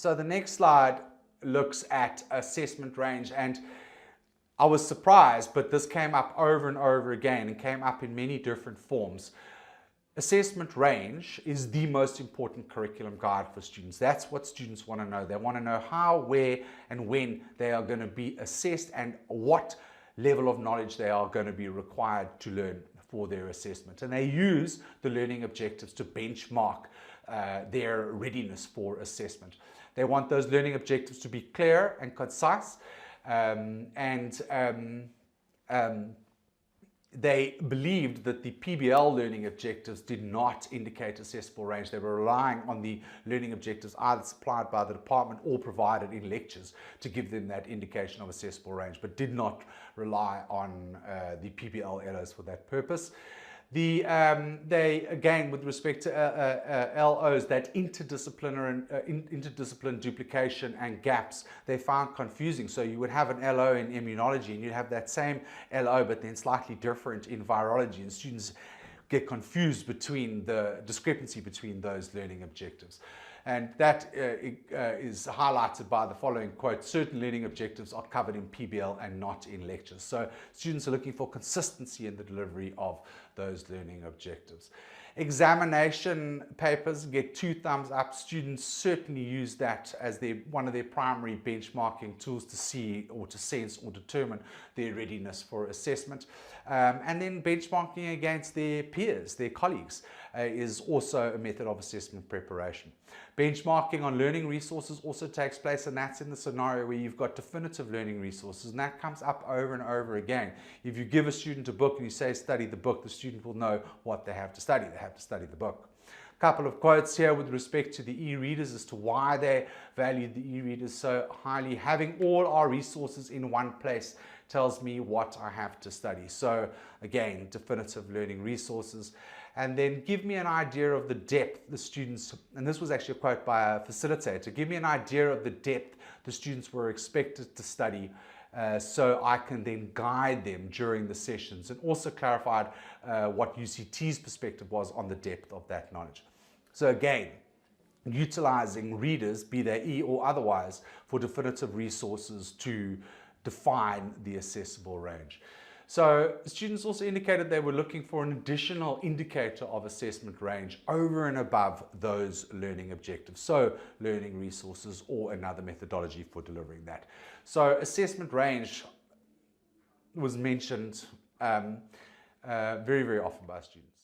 So the next slide looks at assessment range, and I was surprised, but this came up over and over again and came up in many different forms. Assessment range is the most important curriculum guide for students. That's what students want to know. They want to know how, where, and when they are going to be assessed and what level of knowledge they are going to be required to learn for their assessment. And they use the learning objectives to benchmark their readiness for assessment. They want those learning objectives to be clear and concise, they believed that the PBL learning objectives did not indicate assessable range. They were relying on the learning objectives either supplied by the department or provided in lectures to give them that indication of assessable range, but did not rely on the PBL LOs for that purpose. They, again, with respect to LOs, that interdiscipline duplication and gaps, they found confusing. So you would have an LO in immunology and you'd have that same LO, but then slightly different in virology, and students get confused between the discrepancy between those learning objectives. And that is highlighted by the following quote: certain learning objectives are covered in PBL and not in lectures. So students are looking for consistency in the delivery of those learning objectives. Examination papers get 2 thumbs up. Students certainly use that as one of their primary benchmarking tools to see or to sense or determine their readiness for assessment. And then benchmarking against their peers, their colleagues, is also a method of assessment preparation. Benchmarking on learning resources also takes place, and that's in the scenario where you've got definitive learning resources, and that comes up over and over again. If you give a student a book and you say study the book, the student will know what they have to study. They have to study the book. A couple of quotes here with respect to the e-readers as to why they valued the e-readers so highly. Having all our resources in one place tells me what I have to study. So again, definitive learning resources. And then give me an idea of the depth the students, and this was actually a quote by a facilitator, give me an idea of the depth the students were expected to study, so I can then guide them during the sessions, and also clarified what UCT's perspective was on the depth of that knowledge. So again, utilizing readers, be they E or otherwise, for definitive resources to define the assessable range. So students also indicated they were looking for an additional indicator of assessment range over and above those learning objectives. So learning resources or another methodology for delivering that. So assessment range was mentioned very, very often by students.